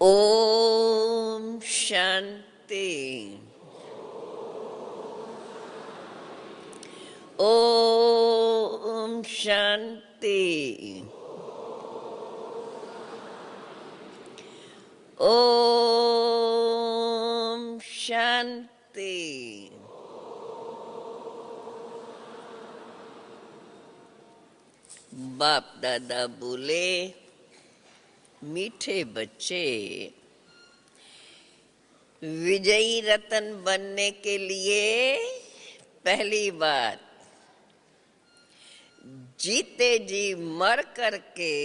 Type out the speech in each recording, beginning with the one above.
ओम शांति। ओम शांति। ओम शांति। बाप दादा बोले, मीठे बच्चे, विजयी रतन बनने के लिए पहली बात, जीते जी मर करके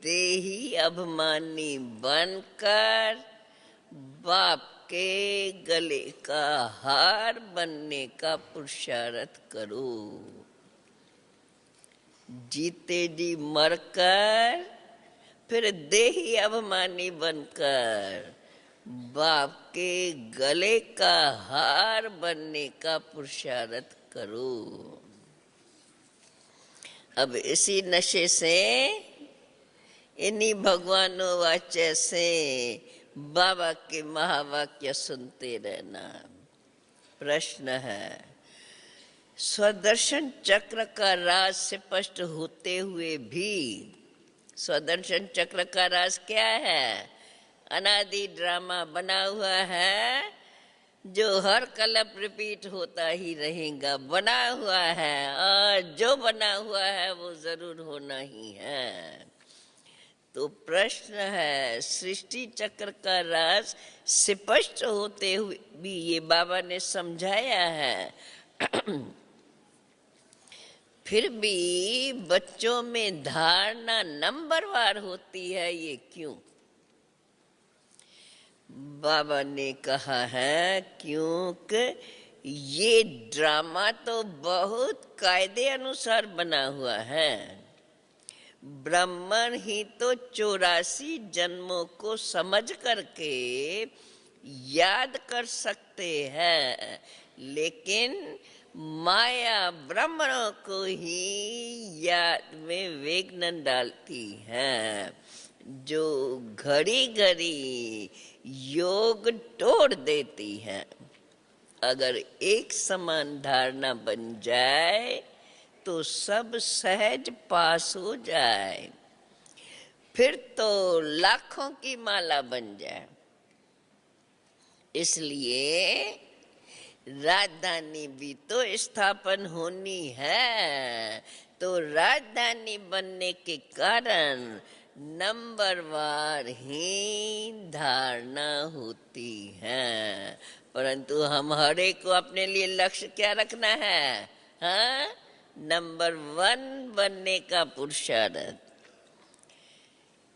देही अभिमानी बनकर बाप के गले का हार बनने का पुरुषार्थ करो। जीते जी मरकर फिर देही अभिमानी बनकर बाप के गले का हार बनने का पुरुषार्थ करो। अब इसी नशे से, इन्हीं भगवानों वाच्य से बाबा के महावाक्य सुनते रहना। प्रश्न है, स्वदर्शन चक्र का राज स्पष्ट होते हुए भी, स्वदर्शन चक्र का राज क्या है? अनादि ड्रामा बना हुआ है जो हर कल्प रिपीट होता ही रहेगा। बना हुआ है और जो बना हुआ है वो जरूर होना ही है। तो प्रश्न है, सृष्टि चक्र का राज स्पष्ट होते हुए भी ये बाबा ने समझाया है, फिर भी बच्चों में धारणा नंबरवार होती है, ये क्यों? बाबा ने कहा है क्योंकि ये ड्रामा तो बहुत कायदे अनुसार बना हुआ है। ब्राह्मण ही तो 84 जन्मों को समझ करके याद कर सकते हैं, लेकिन माया ब्राह्मणों को ही याद में विघ्न डालती है, जो घड़ी घड़ी योग तोड़ देती है। अगर एक समान धारणा बन जाए तो सब सहज पास हो जाए, फिर तो लाखों की माला बन जाए। इसलिए राजधानी भी तो स्थापन होनी है, तो राजधानी बनने के कारण नंबरवार ही धारणा होती है। परंतु हम हर एक को अपने लिए लक्ष्य क्या रखना है? हाँ, नंबर 1 बनने का पुरुषार्थ।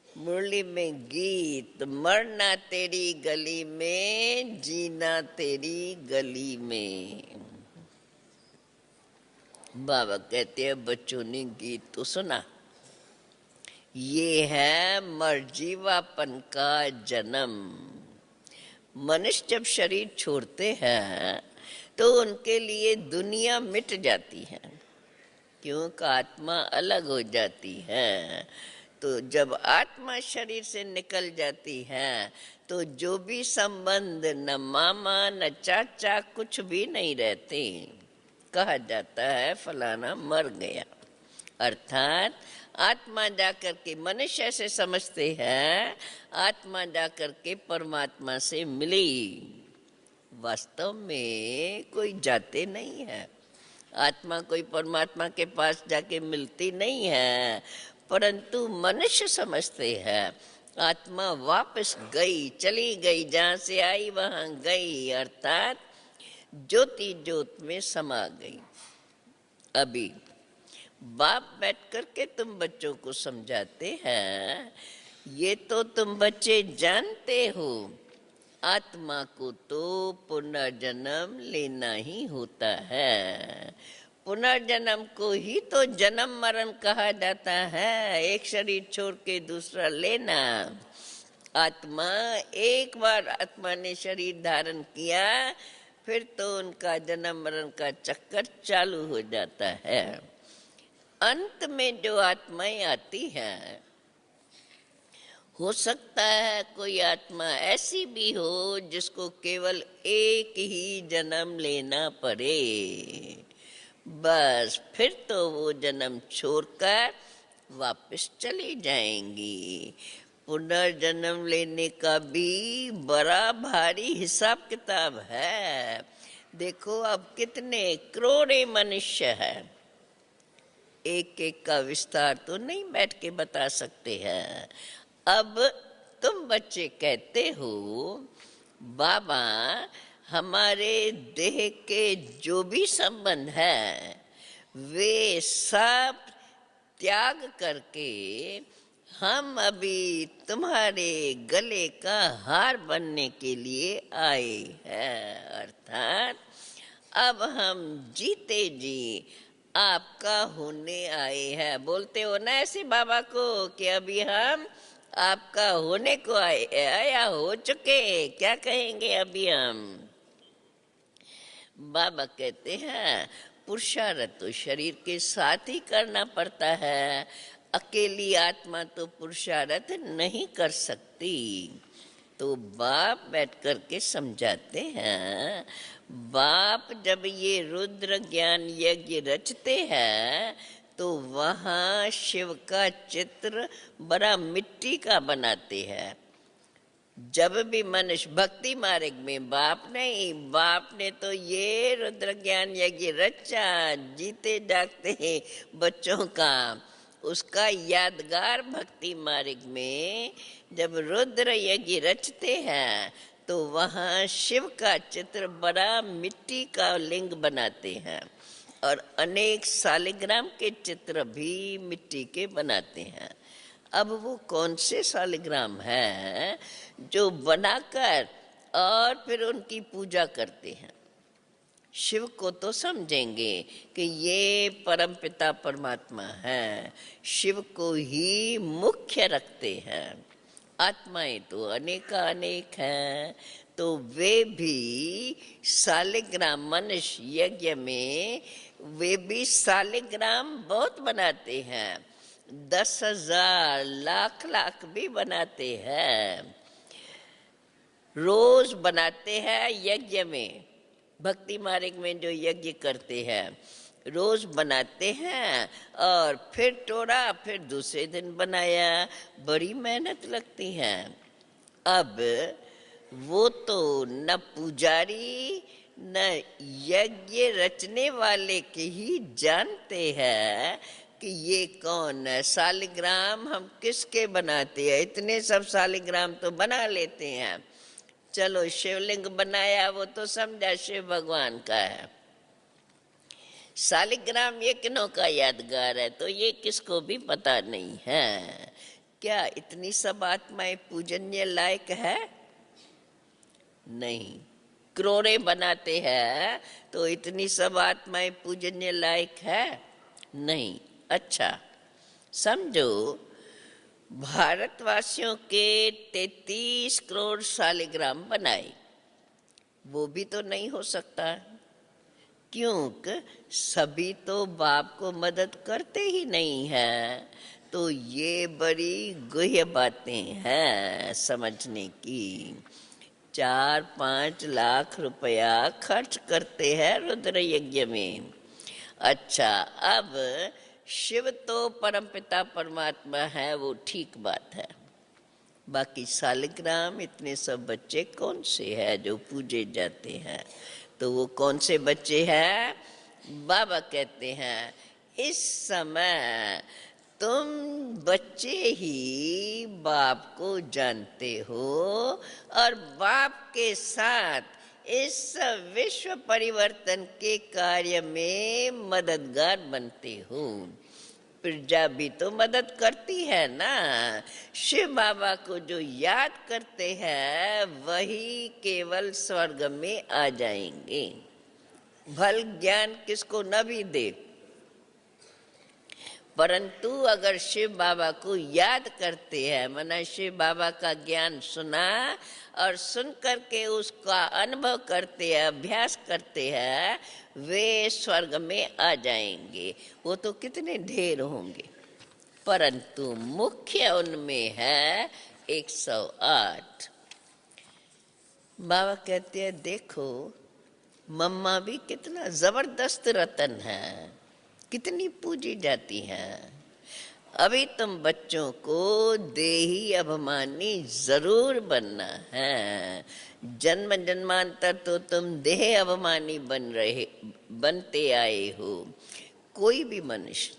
मुरली में गीत, मरना तेरी गली में, जीना तेरी गली में। बाबा कहते हैं बच्चों ने गीत तो सुना, ये है मरजीवापन का जन्म। मनुष्य जब शरीर छोड़ते हैं तो उनके लिए दुनिया मिट जाती है, क्योंकि आत्मा अलग हो जाती है। तो जब आत्मा शरीर से निकल जाती है तो जो भी संबंध, न मामा न चाचा, कुछ भी नहीं रहते। कहा जाता है फलाना मर गया, अर्थात आत्मा जाकर के, मनुष्य से समझते हैं आत्मा जाकर के परमात्मा से मिली। वास्तव में कोई जाते नहीं है, आत्मा कोई परमात्मा के पास जाके मिलती नहीं है, परंतु मनुष्य समझते हैं आत्मा वापस गई, चली गई, जहां से आई वहां गई, अर्थात ज्योति ज्योत में समा गई। अभी बाप बैठ करके तुम बच्चों को समझाते हैं, ये तो तुम बच्चे जानते हो, आत्मा को तो पुनर्जन्म लेना ही होता है। पुनर्जन्म को ही तो जन्म मरण कहा जाता है, एक शरीर छोड़ के दूसरा लेना। आत्मा, एक बार आत्मा ने शरीर धारण किया, फिर तो उनका जन्म मरण का चक्कर चालू हो जाता है। अंत में जो आत्माएं आती हैं हो सकता है कोई आत्मा ऐसी भी हो जिसको केवल एक ही जन्म लेना पड़े, बस फिर तो वो जन्म छोड़कर वापस चली जाएंगी। पुनर्जन्म लेने का भी बड़ा भारी हिसाब किताब है। देखो अब कितने करोड़े मनुष्य हैं, एक एक का विस्तार तो नहीं बैठ के बता सकते हैं। अब तुम बच्चे कहते हो बाबा हमारे देह के जो भी संबंध है वे सब त्याग करके हम अभी तुम्हारे गले का हार बनने के लिए आए हैं, अर्थात अब हम जीते जी आपका होने आए हैं। बोलते हो ना ऐसे बाबा को कि अभी हम आपका होने को आए या हो चुके, क्या कहेंगे अभी हम? बाबा कहते हैं पुरुषार्थ तो शरीर के साथ ही करना पड़ता है, अकेली आत्मा तो पुरुषार्थ नहीं कर सकती। तो बाप बैठ कर के समझाते हैं, बाप जब ये रुद्र ज्ञान यज्ञ रचते हैं तो वहाँ शिव का चित्र बड़ा मिट्टी का बनाते हैं। जब भी मनुष्य भक्ति मार्ग में बाप ने तो ये रुद्र ज्ञान यज्ञ रचा जीते जागते बच्चों का, उसका यादगार भक्ति मार्ग में जब रुद्र यज्ञ रचते हैं तो वहाँ शिव का चित्र बड़ा मिट्टी का लिंग बनाते हैं और अनेक शालिग्राम के चित्र भी मिट्टी के बनाते हैं। अब वो कौन से शालिग्राम हैं जो बनाकर और फिर उनकी पूजा करते हैं? शिव को तो समझेंगे कि ये परमपिता परमात्मा है, शिव को ही मुख्य रखते हैं। आत्माएं तो अनेक हैं, तो वे भी शालिग्राम मनुष्य यज्ञ में वे भी शालिग्राम बहुत बनाते हैं, 10,000 लाख भी बनाते हैं, रोज बनाते हैं। यज्ञ में भक्ति मार्ग में जो यज्ञ करते हैं रोज बनाते हैं और फिर तोड़ा, फिर दूसरे दिन बनाया, बड़ी मेहनत लगती है। अब वो तो न पुजारी न यज्ञ रचने वाले के ही जानते हैं कि ये कौन है। शालिग्राम हम किसके बनाते हैं? इतने सब शालिग्राम तो बना लेते हैं। चलो शिवलिंग बनाया वो तो समझा शिव भगवान का है, शालिग्राम ये किन्हों का यादगार है तो ये किसको भी पता नहीं है। क्या इतनी सब आत्माएं पूजनीय लायक है? नहीं। करोड़े बनाते हैं तो इतनी सब आत्माएं पूजनीय लायक है? नहीं। अच्छा समझो भारतवासियों के 33 करोड़ शालिग्राम बनाए, वो भी तो नहीं हो सकता, क्योंकि सभी तो बाप को मदद करते ही नहीं है। तो ये बड़ी गुह्य बातें हैं समझने की। 4-5 लाख रुपया खर्च करते हैं रुद्र यज्ञ में। अच्छा अब शिव तो परमपिता परमात्मा है, वो ठीक बात है, बाकी शालिग्राम इतने सब बच्चे कौन से हैं जो पूजे जाते हैं? तो वो कौन से बच्चे हैं? बाबा कहते हैं इस समय तुम बच्चे ही बाप को जानते हो और बाप के साथ इस विश्व परिवर्तन के कार्य में मददगार बनते हो। प्रजा भी तो मदद करती है ना। शिव बाबा को जो याद करते हैं वही केवल स्वर्ग में आ जाएंगे। भल ज्ञान किसको न भी दे, परंतु अगर शिव बाबा को याद करते हैं, माना शिव बाबा का ज्ञान सुना और सुन करके उसका अनुभव करते हैं, अभ्यास करते हैं, वे स्वर्ग में आ जाएंगे। वो तो कितने ढेर होंगे, परंतु मुख्य उनमें है 108। बाबा कहते हैं देखो मम्मा भी कितना जबरदस्त रतन है, कितनी पूजी जाती है। अभी तुम बच्चों को देही अभिमानी जरूर बनना है। जन्म जन्मांतर तो तुम देह अभिमानी बनते आए हो। कोई भी मनुष्य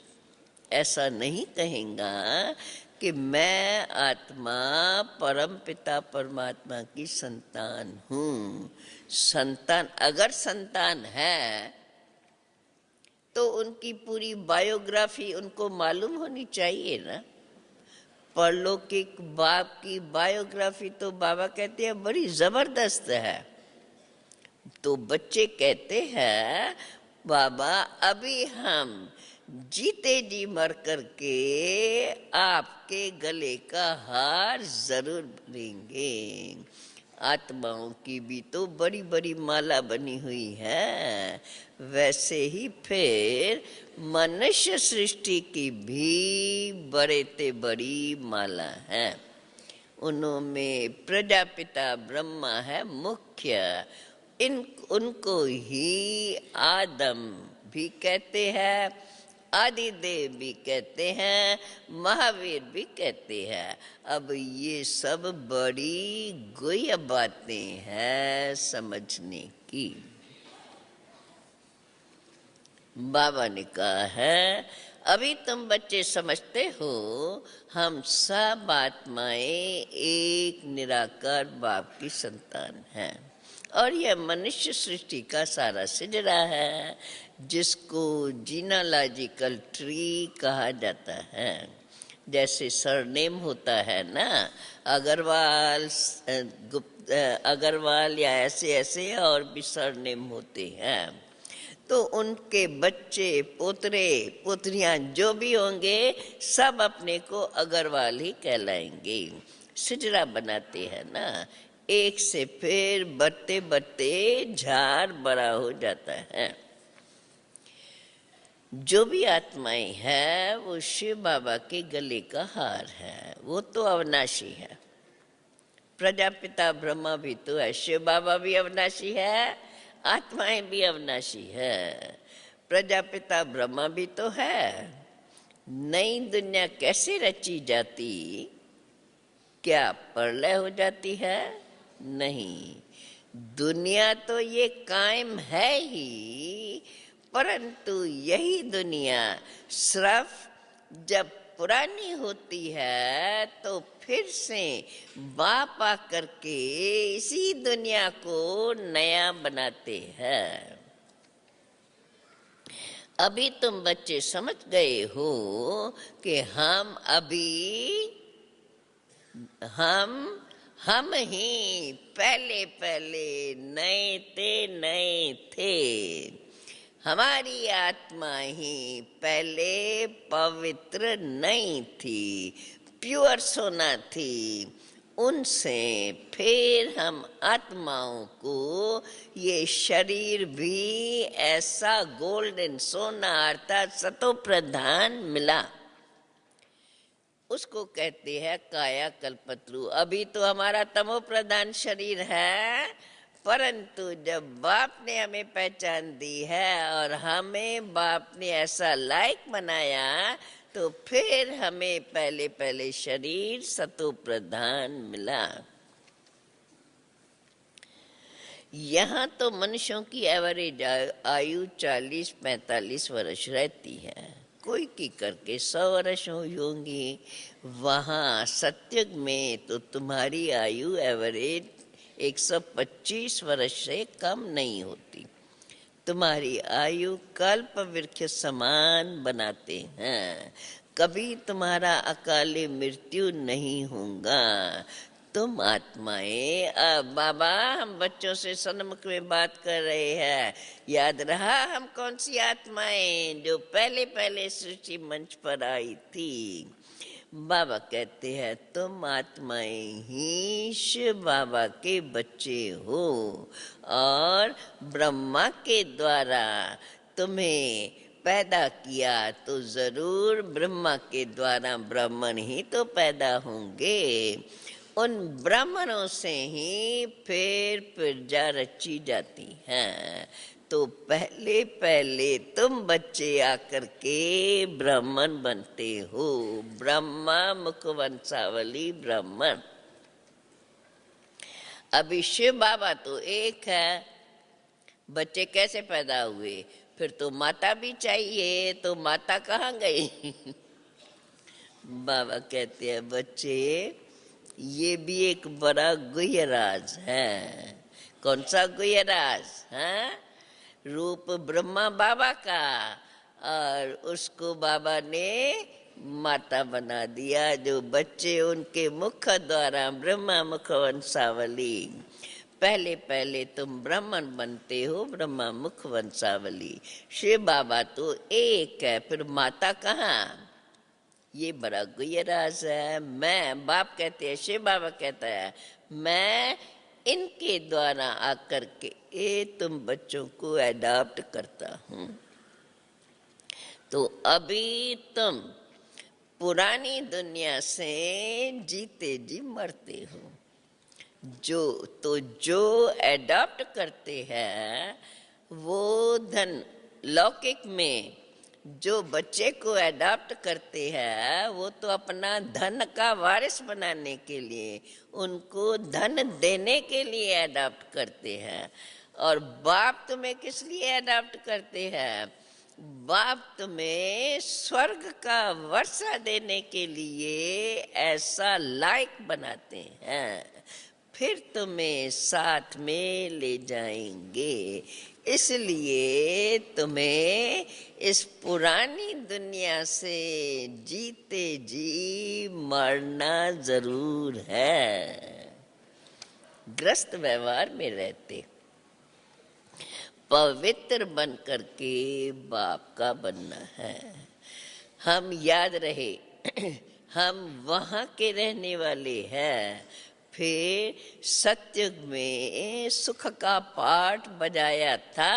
ऐसा नहीं कहेगा कि मैं आत्मा परम पिता परमात्मा की संतान हूँ। संतान अगर संतान है तो उनकी पूरी बायोग्राफी उनको मालूम होनी चाहिए ना। परलौकिक बाप की बायोग्राफी तो बाबा कहते हैं बड़ी जबरदस्त है। तो बच्चे कहते हैं बाबा अभी हम जीते जी मर करके आपके गले का हार जरूर भरेंगे। आत्माओं की भी तो बड़ी बड़ी माला बनी हुई है, वैसे ही फिर मनुष्य सृष्टि की भी बड़े ते बड़ी माला है। उनमें प्रजापिता ब्रह्मा है मुख्य। उनको ही आदम भी कहते हैं, आदिदेव भी कहते हैं, महावीर भी कहते हैं। अब ये सब बड़ी गुह्य बातें हैं समझने की। बाबा ने कहा है अभी तुम बच्चे समझते हो हम सब आत्माएं एक निराकार बाप की संतान हैं और यह मनुष्य सृष्टि का सारा सिजरा है जिसको जीनोलॉजिकल ट्री कहा जाता है। जैसे सरनेम होता है ना, अग्रवाल, अग्रवाल या ऐसे ऐसे और भी सरनेम होते हैं। तो उनके बच्चे पोतरे पोतरियां जो भी होंगे सब अपने को अग्रवाल ही कहलाएंगे। सिजरा बनाते हैं ना, एक से फिर बढ़ते बढ़ते झाड़ बड़ा हो जाता है। जो भी आत्माएं हैं वो शिव बाबा के गले का हार है, वो तो अविनाशी है। प्रजापिता ब्रह्मा भी तो है, शिव बाबा भी अविनाशी है, आत्माएं भी अविनाशी है। प्रजापिता ब्रह्मा भी तो है। नई दुनिया कैसे रची जाती? क्या प्रलय हो जाती है? नहीं, दुनिया तो ये कायम है ही, परंतु यही दुनिया सिर्फ जब पुरानी होती है तो फिर से बाप आकर के इसी दुनिया को नया बनाते हैं। अभी तुम बच्चे समझ गए हो कि हम अभी हम ही पहले नए थे। हमारी आत्मा ही पहले पवित्र नहीं थी, प्योर सोना थी। उनसे फिर हम आत्माओं को ये शरीर भी ऐसा गोल्डन सोना अर्थात सतो प्रधान मिला। उसको कहते हैं काया कल्पत्रु। अभी तो हमारा तमो प्रधान शरीर है, परंतु जब बाप ने हमें पहचान दी है और हमें बाप ने ऐसा लायक बनाया तो फिर हमें पहले शरीर सतो प्रधान मिला। यहाँ तो मनुष्यों की एवरेज आयु 40-45 वर्ष रहती है, कोई की करके 100 वर्ष होंगी। वहाँ सत्युग में तो तुम्हारी आयु एवरेज 125 वर्ष से कम नहीं होती। तुम्हारी आयु कल्प वृक्ष समान बनाते हैं, कभी तुम्हारा अकाले मृत्यु नहीं होगा। तुम आत्माएं, बाबा हम बच्चों से सन्मुख में बात कर रहे हैं, याद रहा हम कौन सी आत्माएं जो पहले सृष्टि मंच पर आई थी। बाबा कहते हैं तुम आत्माएं ही शिव बाबा के बच्चे हो और ब्रह्मा के द्वारा तुम्हें पैदा किया तो जरूर ब्रह्मा के द्वारा ब्राह्मण ही तो पैदा होंगे। उन ब्राह्मणों से ही फिर प्रजा रची जाती है। तो पहले पहले तुम बच्चे आकर के ब्राह्मण बनते हो, ब्रह्मा मुख वंशावली ब्राह्मण। अभी शिव बाबा तो एक है, बच्चे कैसे पैदा हुए? फिर तो माता भी चाहिए, तो माता कहाँ गई? बाबा कहते हैं बच्चे ये भी एक बड़ा गुह्य राज है। कौन सा गुह्य राज है? रूप ब्रह्मा बाबा का, और उसको बाबा ने माता बना दिया। जो बच्चे उनके मुख द्वारा ब्रह्मा मुख वंशावली, पहले पहले तुम ब्राह्मण बनते हो, ब्रह्मा मुख वंशावली। शिव बाबा तो एक है, फिर माता कहाँ? ये बड़ा गुह्य राज है। मैं, बाप कहते हैं, शिव बाबा कहता है मैं इनके द्वारा आकर के तुम बच्चों को एडॉप्ट करता हूँ। तो अभी तुम पुरानी दुनिया से जीते जी मरते हो। जो एडॉप्ट करते हैं वो धन लौकिक में, जो बच्चे को एडॉप्ट करते हैं वो तो अपना धन का वारिस बनाने के लिए, उनको धन देने के लिए एडॉप्ट करते हैं। और बाप तुम्हें किस लिए एडॉप्ट करते हैं? बाप तुम्हें स्वर्ग का वर्षा देने के लिए ऐसा लायक बनाते हैं, फिर तुम्हें साथ में ले जाएंगे। इसलिए तुम्हें इस पुरानी दुनिया से जीते जी मरना जरूर है। ग्रस्त व्यवहार में रहते पवित्र बन करके बाप का बनना है। हम याद रहे हम वहाँ के रहने वाले हैं। फिर सत्युग में सुख का पाठ बजाया था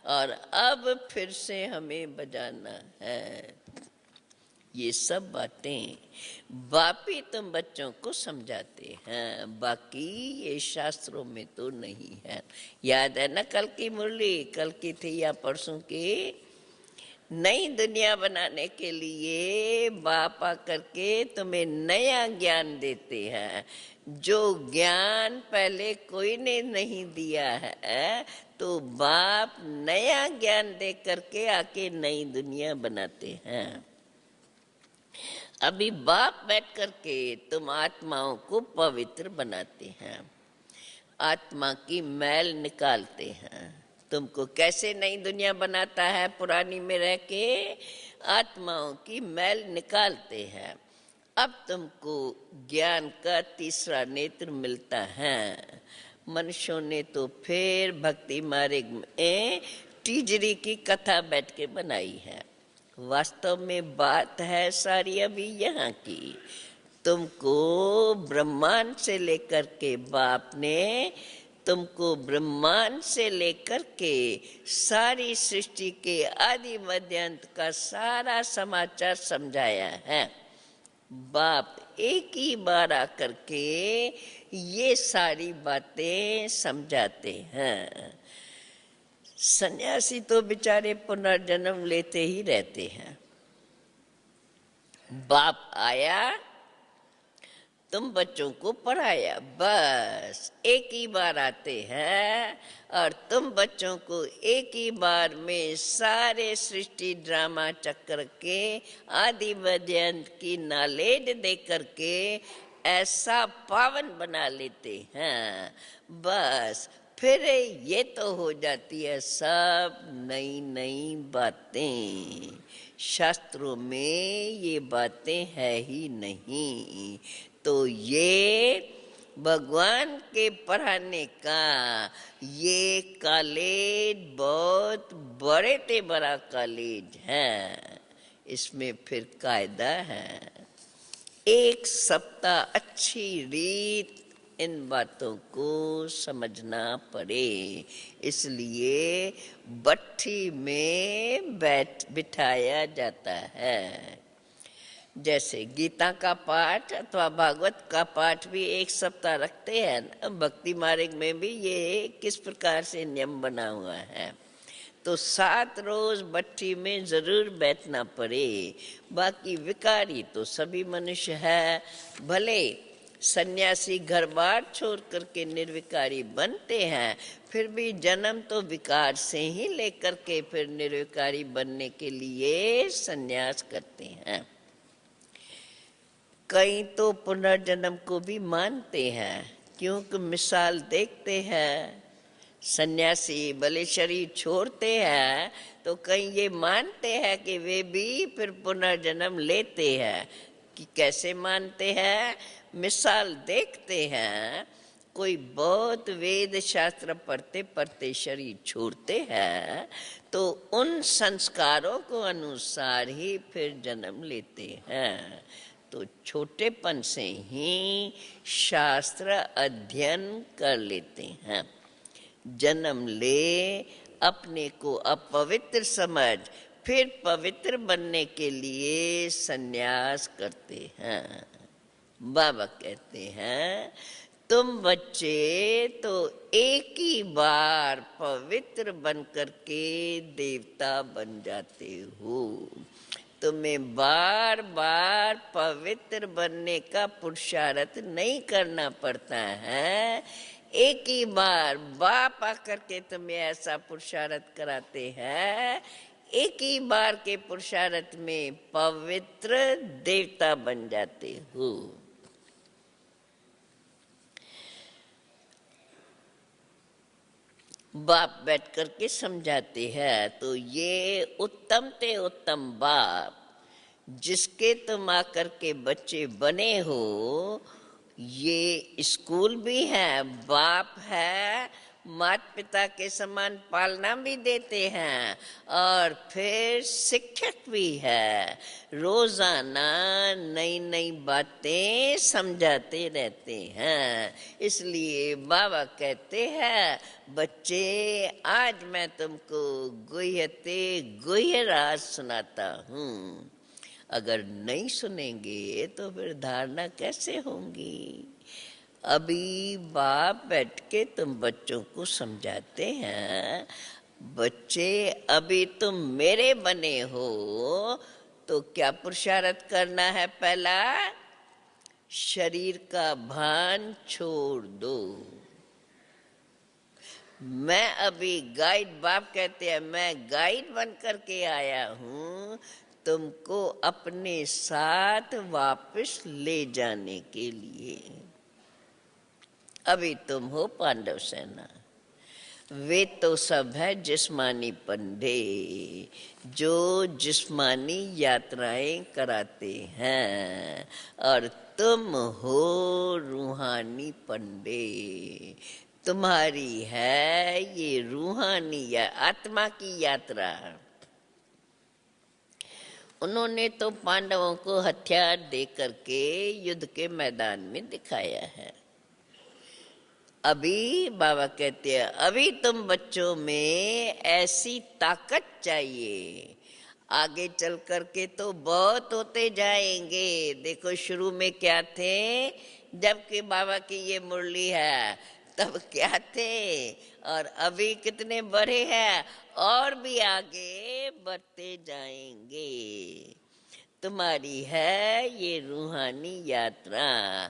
और अब फिर से हमें बजाना है। ये सब बातें बाप ही तुम बच्चों को समझाते हैं, बाकी ये शास्त्रों में तो नहीं है। याद है ना कल की मुरली, कल की थी या परसों की? नई दुनिया बनाने के लिए बाप आकर के तुम्हें नया ज्ञान देते हैं, जो ज्ञान पहले कोई ने नहीं दिया है। तो बाप नया ज्ञान दे करके आके नई दुनिया बनाते हैं। अभी बाप बैठ करके तुम आत्माओं को पवित्र बनाते हैं, आत्मा की मैल निकालते हैं। तुमको कैसे नई दुनिया बनाता है? पुरानी में रह के आत्माओं की मैल निकालते हैं। अब तुमको ज्ञान का तीसरा नेत्र मिलता है। मनुष्यों ने तो फिर भक्ति मार्ग में टीजरी की कथा बैठ के बनाई है। वास्तव में बात है सारी अभी यहाँ की। तुमको ब्रह्मांड से लेकर के बाप ने तुमको ब्रह्मांड से लेकर के सारी सृष्टि के आदि मध्य अंत का सारा समाचार समझाया है। बाप एक ही बार आकर के ये सारी बातें समझाते हैं। सन्यासी तो बेचारे पुनर्जन्म लेते ही रहते हैं। बाप आया, तुम बच्चों को पढ़ाया, बस एक ही बार आते हैं और तुम बच्चों को एक ही बार में सारे सृष्टि ड्रामा चक्र के आदि मध्य अंत की नॉलेज दे करके ऐसा पावन बना लेते हैं। बस फिर ये तो हो जाती है सब नई नई बातें। शास्त्रों में ये बातें है ही नहीं। तो ये भगवान के पढ़ाने का ये कॉलेज बहुत बड़े ते बड़ा कॉलेज है। इसमें फिर कायदा है, एक सप्ताह अच्छी रीत इन बातों को समझना पड़े। इसलिए भट्ठी में बिठाया जाता है। जैसे गीता का पाठ अथवा भागवत का पाठ भी एक सप्ताह रखते हैं ना, भक्ति मार्ग में भी ये किस प्रकार से नियम बना हुआ है। तो 7 रोज भट्ठी में जरूर बैठना पड़े। बाकी विकारी तो सभी मनुष्य है, भले सन्यासी घर बार छोड़ करके निर्विकारी बनते हैं, फिर भी जन्म तो विकार से ही लेकर के फिर निर्विकारी बनने के लिए सन्यास करते हैं। कई तो पुनर्जन्म को भी मानते हैं, क्योंकि मिसाल देखते हैं सन्यासी भले शरीर छोड़ते हैं तो कई ये मानते हैं कि वे भी फिर पुनर्जन्म लेते हैं। कि कैसे मानते हैं? मिसाल देखते हैं, कोई बहुत वेद शास्त्र पढ़ते पढ़ते शरीर छोड़ते हैं तो उन संस्कारों को अनुसार ही फिर जन्म लेते हैं। तो छोटेपन से ही शास्त्र अध्ययन कर लेते हैं, जन्म ले, अपने को अपवित्र समझ फिर पवित्र बनने के लिए सन्यास करते हैं। बाबा कहते हैं तुम बच्चे तो एक ही बार पवित्र बन करके देवता बन जाते हो, तुम्हें बार बार पवित्र बनने का पुरुषार्थ नहीं करना पड़ता है। एक ही बार बाप आकर के तुम्हें ऐसा पुरुषार्थ कराते हैं, एक ही बार के पुरुषार्थ में पवित्र देवता बन जाते हो। बाप बैठ करके समझाते हैं, तो ये उत्तम ते उत्तम बाप जिसके तुम आकर के बच्चे बने हो, ये स्कूल भी है, बाप है, माता पिता के समान पालना भी देते हैं और फिर शिक्षक भी है, रोजाना नई नई बातें समझाते रहते हैं। इसलिए बाबा कहते हैं बच्चे आज मैं तुमको गुह्यते गुह्य राज सुनाता हूँ। अगर नहीं सुनेंगे तो फिर धारणा कैसे होंगी? अभी बाप बैठ के तुम बच्चों को समझाते हैं, बच्चे अभी तुम मेरे बने हो तो क्या पुरुषार्थ करना है? पहला शरीर का भान छोड़ दो। मैं अभी गाइड, बाप कहते हैं मैं गाइड बन करके आया हूँ तुमको अपने साथ वापस ले जाने के लिए। अभी तुम हो पांडव सेना, वे तो सब है जिस्मानी पंडे जो जिस्मानी यात्राएं कराते हैं, और तुम हो रूहानी पंडे। तुम्हारी है ये रूहानी या आत्मा की यात्रा। उन्होंने तो पांडवों को हथियार दे करके युद्ध के मैदान में दिखाया है। अभी बाबा कहते हैं अभी तुम बच्चों में ऐसी ताकत चाहिए, आगे चल करके तो बहुत होते जाएंगे। देखो शुरू में क्या थे, जबकि बाबा की ये मुरली है तब क्या थे, और अभी कितने बड़े हैं और भी आगे बढ़ते जाएंगे। तुम्हारी है ये रूहानी यात्रा।